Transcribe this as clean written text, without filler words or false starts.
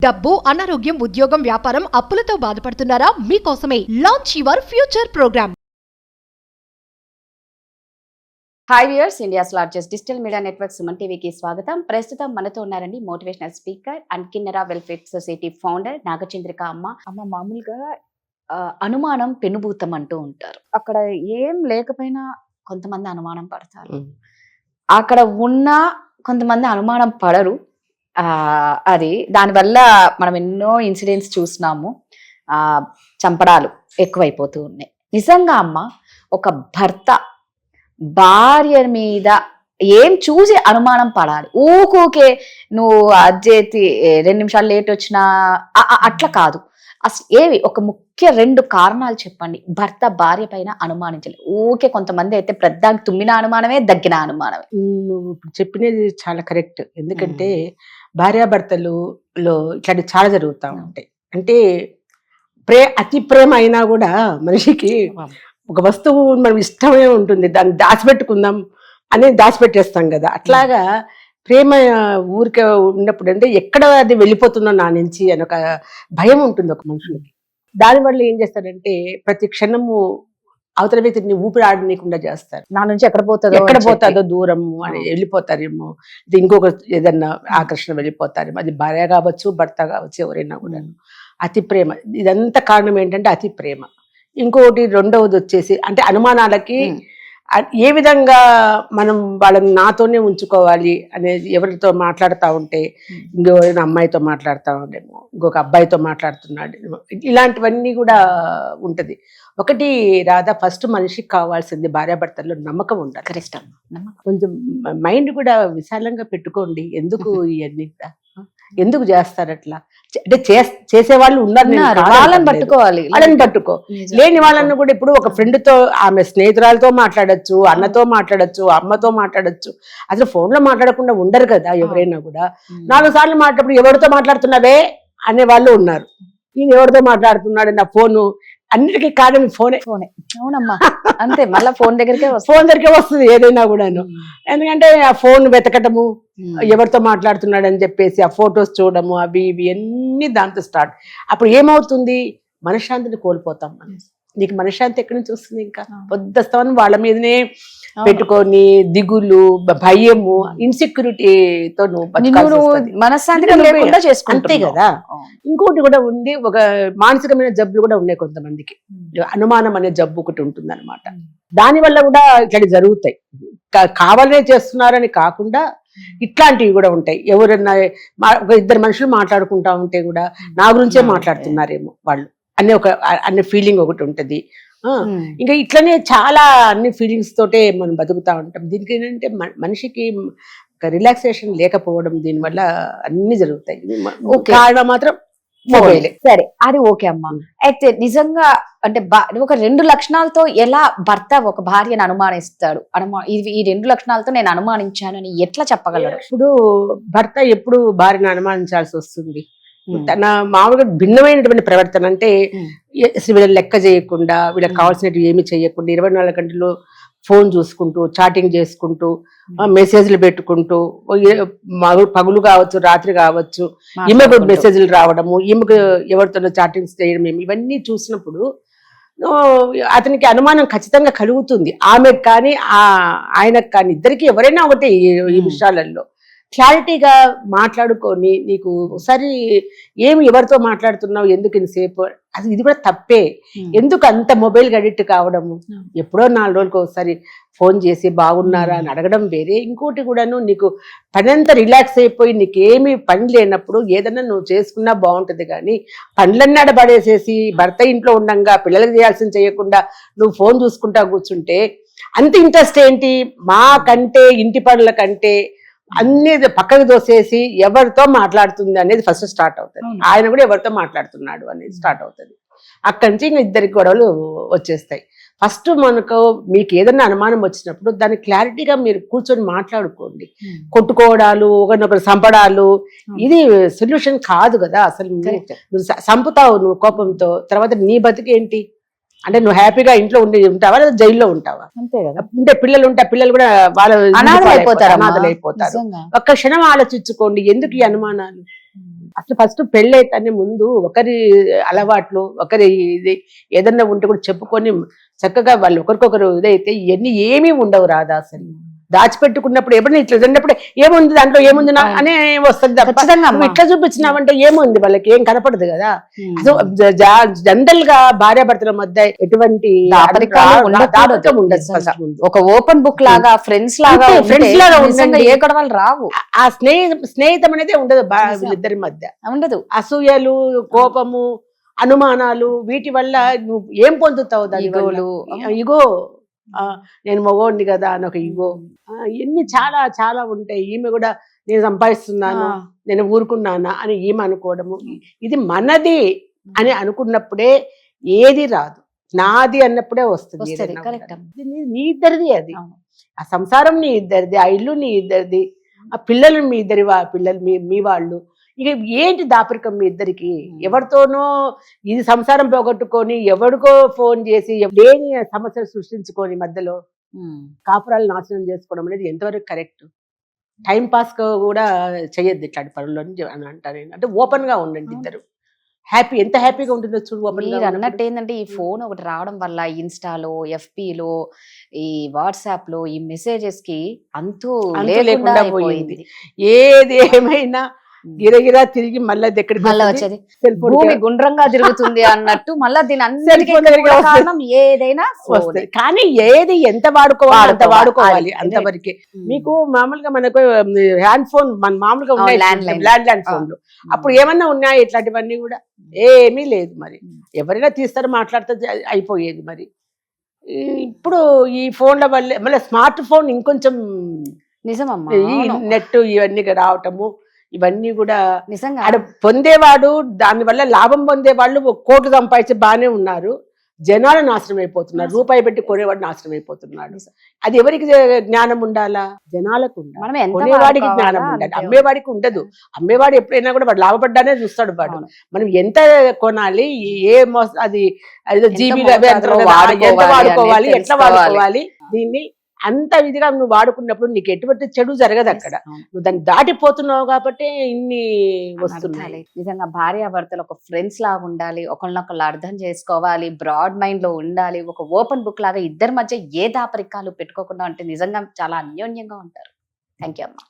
డబ్బు, అనారోగ్యం, ఉద్యోగం, వ్యాపారం, అప్పులతో బాధపడుతున్నారా? మీకోసమే launch your future program. Hi viewers, India's largest digital media network Suman టీవీకి స్వాగతం. ప్రస్తుతం మనతో ఉన్నారండి motivational speaker and Kinnera welfare society founder Nagachandrika అమ్మ. మామూలుగా అనుమానం పెనుభూతం అంటూ ఉంటారు. అక్కడ ఏం లేకపోయినా కొంతమంది అనుమానం పడతారు, అక్కడ ఉన్న కొంతమంది అనుమానం పడరు. అది దానివల్ల మనం ఎన్నో ఇన్సిడెంట్స్ చూసినాము. చంపడాలు ఎక్కువైపోతూ ఉన్నాయి. నిజంగా అమ్మ, ఒక భర్త భార్య మీద ఏం చూసి అనుమానం పడాలి? ఊకే నువ్వు అజ్జేతి 2 నిమిషాలు లేట్ వచ్చినా అట్లా కాదు. అసలు ఏవి ఒక ముఖ్య 2 కారణాలు చెప్పండి భర్త భార్య పైన అనుమానించాలి. ఊకే కొంతమంది అయితే ప్రద్దానికి తుమ్మిన అనుమానమే, దగ్గిన అనుమానమే. నువ్వు చెప్పినది చాలా కరెక్ట్. ఎందుకంటే భార్యాభర్తలు ఇట్లాంటి చాలా జరుగుతూ ఉంటాయి. అంటే అతి ప్రేమ అయినా కూడా మనిషికి ఒక వస్తువు మనం ఇష్టమే ఉంటుంది, దాన్ని దాచిపెట్టుకుందాం అనేది దాచిపెట్టేస్తాం కదా. అట్లాగా ప్రేమ ఊరికే ఉన్నప్పుడు అంటే ఎక్కడ అది వెళ్ళిపోతుందో నా నుంచి అని ఒక భయం ఉంటుంది ఒక మనుషులకి. దానివల్ల ఏం చేస్తారంటే ప్రతి క్షణము అవతల వ్యక్తిని ఊపిరి ఆడనీయకుండా చేస్తారు. నా నుంచి ఎక్కడ పోతుందో దూరము అని వెళ్ళిపోతారేమో, ఇంకొక ఏదన్నా ఆకర్షణ వెళ్ళిపోతారేమో. అది భార్య కావచ్చు, భర్త కావచ్చు, ఎవరైనా కూడా. అతి ప్రేమ, ఇదంతా కారణం ఏంటంటే అతి ప్రేమ. ఇంకొకటి రెండవది వచ్చేసి అంటే అనుమానాలకి ఏ విధంగా మనం వాళ్ళని నాతోనే ఉంచుకోవాలి అనేది. ఎవరితో మాట్లాడుతూ ఉంటే ఇంకెవరైనా అమ్మాయితో మాట్లాడుతూ ఉండేమో, ఇంకొక అబ్బాయితో మాట్లాడుతున్నాడేమో, ఇలాంటివన్నీ కూడా ఉంటది. ఒకటి రాధా, ఫస్ట్ మనిషికి కావాల్సింది భార్యాభర్తల్లో నమ్మకం ఉండాలి. కరెక్ట్ అమ్మ. కొంచెం మైండ్ కూడా విశాలంగా పెట్టుకోండి. ఎందుకు ఇవన్నీ కూడా ఎందుకు చేస్తారు అట్లా? అంటే చేసేవాళ్ళు ఉన్నారు, వాళ్ళని పట్టుకోవాలి. వాళ్ళని పట్టుకో. లేని వాళ్ళని కూడా ఇప్పుడు ఒక ఫ్రెండ్ తో, ఆమె స్నేహితురాలతో మాట్లాడచ్చు, అన్నతో మాట్లాడచ్చు, అమ్మతో మాట్లాడచ్చు. అసలు ఫోన్ లో మాట్లాడకుండా ఉండరు కదా ఎవరైనా కూడా. 4 సార్లు మాట్లాడప్పుడు ఎవరితో మాట్లాడుతున్నావే అనే వాళ్ళు ఉన్నారు. ఈయన ఎవరితో మాట్లాడుతున్నాడు, నా ఫోను అన్నిటికీ కారణం ఫోనే. అవునమ్మా, అంతే. మళ్ళీ ఫోన్ దగ్గరికే వస్తుంది ఏదైనా కూడాను. ఎందుకంటే ఆ ఫోన్ వెతకటము, ఎవరితో మాట్లాడుతున్నాడు అని చెప్పేసి ఆ ఫొటోస్ చూడము, అవి ఇవి అన్ని దాంతో స్టార్ట్. అప్పుడు ఏమవుతుంది, మనశ్శాంతిని కోల్పోతాం మనం. నీకు మనశ్శాంతి ఎక్కడి నుంచి వస్తుంది? ఇంకా పొద్దుస్తామని వాళ్ళ మీదనే పెట్టుకొని దిగులు, భయము, ఇన్సెక్యూరిటీతో మనశ్శాంతి అంతే కదా. ఇంకోటి కూడా ఉంది, ఒక మానసికమైన జబ్బులు కూడా ఉన్నాయి కొంతమందికి. అనుమానం అనే జబ్బు ఒకటి ఉంటుంది అనమాట. దానివల్ల కూడా ఇట్లాంటి జరుగుతాయి. కావాలనే చేస్తున్నారని కాకుండా ఇట్లాంటివి కూడా ఉంటాయి. ఎవరన్నా ఒక 2 మనుషులు మాట్లాడుకుంటా ఉంటే కూడా నా గురించే మాట్లాడుతున్నారేమో వాళ్ళు అనే ఫీలింగ్ ఒకటి ఉంటది. ఇంకా ఇట్లనే చాలా అన్ని ఫీలింగ్స్ తోటే మనం బతుకుతా ఉంటాం. దీనికి ఏంటంటే మనిషికి రిలాక్సేషన్ లేకపోవడం, దీనివల్ల అన్ని జరుగుతాయి. కారణం మాత్రం మొబైలే. సరే, అది ఓకే అమ్మా. అయితే నిజంగా అంటే ఒక 2 లక్షణాలతో ఎలా భర్త ఒక భార్యను అనుమానిస్తాడు? ఈ 2 లక్షణాలతో నేను అనుమానించాను అని ఎట్లా చెప్పగలరు? ఇప్పుడు భర్త ఎప్పుడు భార్యను అనుమానించాల్సి వస్తుంది? తన మామూలుగా భిన్నమైనటువంటి ప్రవర్తన. అంటే వీళ్ళని లెక్క చేయకుండా, వీళ్ళకి కావాల్సినవి ఏమి చేయకుండా 24 గంటలు ఫోన్ చూసుకుంటూ, చాటింగ్ చేసుకుంటూ, మెసేజ్లు పెట్టుకుంటూ, పగులు కావచ్చు, రాత్రి కావచ్చు, ఈమెకు మెసేజ్లు రావడము, ఈమెకు ఎవరితోనో చాటింగ్స్ చేయడం, ఇవన్నీ చూసినప్పుడు అతనికి అనుమానం ఖచ్చితంగా కలుగుతుంది. ఆమెకు కానీ ఆయనకు కానీ, ఇద్దరికి ఎవరైనా ఒకటి ఈ విషయాలలో క్లారిటీగా మాట్లాడుకొని, నీకు ఒకసారి ఏమి ఎవరితో మాట్లాడుతున్నావు, ఎందుకు ఇంతసేపు, అది ఇది కూడా తప్పే. ఎందుకు అంత మొబైల్ అడిక్ట్ కావడము? ఎప్పుడో 4 రోజులకు ఒకసారి ఫోన్ చేసి బాగున్నారా అని అడగడం వేరే. ఇంకోటి కూడాను, నీకు పని అంతా రిలాక్స్ అయిపోయి నీకేమి పని లేనప్పుడు ఏదన్నా నువ్వు చేసుకున్నా బాగుంటుంది. కానీ పనులన్నీ ఆడబడేసేసి భర్త ఇంట్లో ఉండంగా పిల్లలకు చేయాల్సింది చేయకుండా నువ్వు ఫోన్ చూసుకుంటా కూర్చుంటే అంత ఇంట్రెస్ట్ ఏంటి? మా కంటే ఇంటి పనుల కంటే అన్ని పక్కకు దోసేసి ఎవరితో మాట్లాడుతుంది అనేది ఫస్ట్ స్టార్ట్ అవుతుంది. ఆయన కూడా ఎవరితో మాట్లాడుతున్నాడు అనేది స్టార్ట్ అవుతుంది. అక్కడి నుంచి ఇంకా 2 గొడవలు వచ్చేస్తాయి. ఫస్ట్ మీకు ఏదైనా అనుమానం వచ్చినప్పుడు దాన్ని క్లారిటీగా మీరు కూర్చొని మాట్లాడుకోండి. కొట్టుకోవడాలు, ఒకరినొకరు చంపడాలు, ఇది సొల్యూషన్ కాదు కదా. అసలు నువ్వు చంపుతావు నువ్వు కోపంతో, తర్వాత నీ బతికేంటి? అంటే నువ్వు హ్యాపీగా ఇంట్లో ఉంటావా లేదా జైల్లో ఉంటావా? అంతే కదా. ఉంటే పిల్లలు ఉంటే పిల్లలు కూడా వాళ్ళ అనాథలైపోతారు. ఒక్క క్షణం ఆలోచించుకోండి, ఎందుకు ఈ అనుమానాలు? అసలు ఫస్ట్ పెళ్ళి అయితేనే ముందు ఒకరి అలవాట్లు ఒకరి ఇది ఏదన్నా ఉంటే కూడా చెప్పుకొని చక్కగా వాళ్ళు ఒకరికొకరు ఇదైతే ఇవన్నీ ఏమీ ఉండవు రాదా అసలు. దాచిపెట్టుకున్నప్పుడు ఎప్పుడైనా ఇట్లా జరిగినప్పుడు ఏముంది దాంట్లో ఏముంది అనే వస్తుంది తప్ప ఖచ్చితంగా నువ్వు ఇట్లా చూపించినావంటే ఏముంది వాళ్ళకి ఏం కనపడదు కదా. సో జనరల్ గా భార్యాభర్తల మధ్య ఎటువంటి దాపరికాలు ఉండకూడదు. దాపరికం ఉండదు నిజంగా. first ముందు. ఒక ఓపెన్ బుక్ లాగా ఫ్రెండ్స్ లాగా అంతే, ఉంటే friends లాగా నిజంగా ఉండండి. ఏ గొడవలు రావు. ఆ స్నేహితం అనేది ఉండదు వీళ్ళిద్దరి మధ్య. ఉండదు. అసూయలు, కోపము, అనుమానాలు వీటి వల్ల నువ్వు ఏం పొందుతావు దాని ఈగోలు. ఇగో నేను మగోడిని కదా అని ఒక ఇగో ఇవన్నీ చాలా చాలా ఉంటాయి. ఈమె కూడా నేను సంపాదిస్తున్నాను నేను ఊరుకున్నానా అని ఈమె అనుకోవడము. ఇది మనది అని అనుకున్నప్పుడే ఏది రాదు. నాది అన్నప్పుడే వస్తుంది ఏదైనా కరెక్ట్. కూడా. ఇది నీ ఇద్దరిది. అది ఆ సంసారం నీ ఇద్దరిది, ఆ ఇల్లు నీ ఇద్దరిది, ఆ పిల్లలు మీ ఇద్దరి పిల్లలు మీ వాళ్ళు. ఇక ఏంటి దాపరికం మీ ఇద్దరికి? ఎవరితోనో ఇది సంసారం పోగొట్టుకొని ఎవరికో ఫోన్ చేసి లేని సమస్యలు సృష్టించుకొని మధ్యలో కాపురాలు నాశనం చేసుకోవడం అనేది ఎంతవరకు కరెక్ట్? టైం పాస్ కూడా చెయ్యొద్దు ఇట్లాంటి పనులు అని అంటారు నేను. అంటే ఓపెన్ గా ఉండండి ఇద్దరు. ఎంత హ్యాపీగా ఉంటుందో చూడు ఓపెన్ గా. మీరు అన్నట్టు ఏంటంటే ఈ ఫోన్ ఒకటి రావడం వల్ల ఇన్స్టాలో, ఎఫ్బీలో, ఈ వాట్సాప్ లో ఈ మెసేజెస్ కి అంతూ లేకుండా పోయింది. ఏది ఏమైనా గిరగిరా తిరిగి మళ్ళీ మళ్ళీ వచ్చేది భూమి గుండ్రంగా తిరుగుతుంది అన్నట్టు మళ్ళీ దీని అన్నిటికీ కారణం ఏదైనా వస్తుంది. కానీ ఏది ఎంత వాడుకోవాలి అంత వాడుకోవాలి అంతవరకే. మీకు మామూలుగా మనకు హ్యాండ్ ఫోన్ మన మామూలుగా ఉన్నాయి ల్యాండ్ ఫోన్లు. అప్పుడు ఏమన్నా ఉన్నాయా ఇట్లాంటివన్నీ? కూడా ఏమీ లేదు. మరి ఎవరైనా తీస్తారు మాట్లాడితే అయిపోయేది. మరి ఇప్పుడు ఈ ఫోన్ల వల్ల మళ్ళీ స్మార్ట్ ఫోన్ ఇంకొంచెం నిజమమ్మా. ఈ నెట్ ఇవన్నీ రావటము ఇవన్నీ కూడా నిజంగా ఆడ పొందేవాడు దాని వల్ల లాభం పొందేవాళ్ళు కోట్లు సంపాదించి బాగానే ఉన్నారు. జనాలు నాశనం అయిపోతున్నారు. రూపాయి పెట్టి కొనేవాడు నాశనం అయిపోతున్నాడు. అది ఎవరికి జ్ఞానం ఉండాలా? జనాలకు ఉండాలి. కొనేవాడికి జ్ఞానం ఉండాలి, అమ్మేవాడికి ఉండదు. అమ్మేవాడు ఎప్పుడైనా కూడా వాడు లాభపడ్డానే చూస్తాడు వాడు. మనం ఎంత కొనాలి, అది జీబీలు ఎంత వాడుకోవాలి, ఎట్లా వాడుకోవాలి, దీన్ని అంత విధిగా నువ్వు వాడుకున్నప్పుడు నీకు ఎటువంటి చెడు జరగదు అక్కడ. నువ్వు దాన్ని దాటిపోతున్నావు కాబట్టి ఇన్ని వస్తున్నాయి. నిజంగా భార్యాభర్తలు ఒక ఫ్రెండ్స్ లాగా ఉండాలి, ఒకళ్ళనొకళ్ళు అర్థం చేసుకోవాలి, బ్రాడ్ మైండ్ లో ఉండాలి. ఒక ఓపెన్ బుక్ లాగా ఇద్దరి మధ్య ఏ దాపరికాలు పెట్టుకోకుండా ఉంటే నిజంగా చాలా అన్యోన్యంగా ఉంటారు. థ్యాంక్ యూ అమ్మా.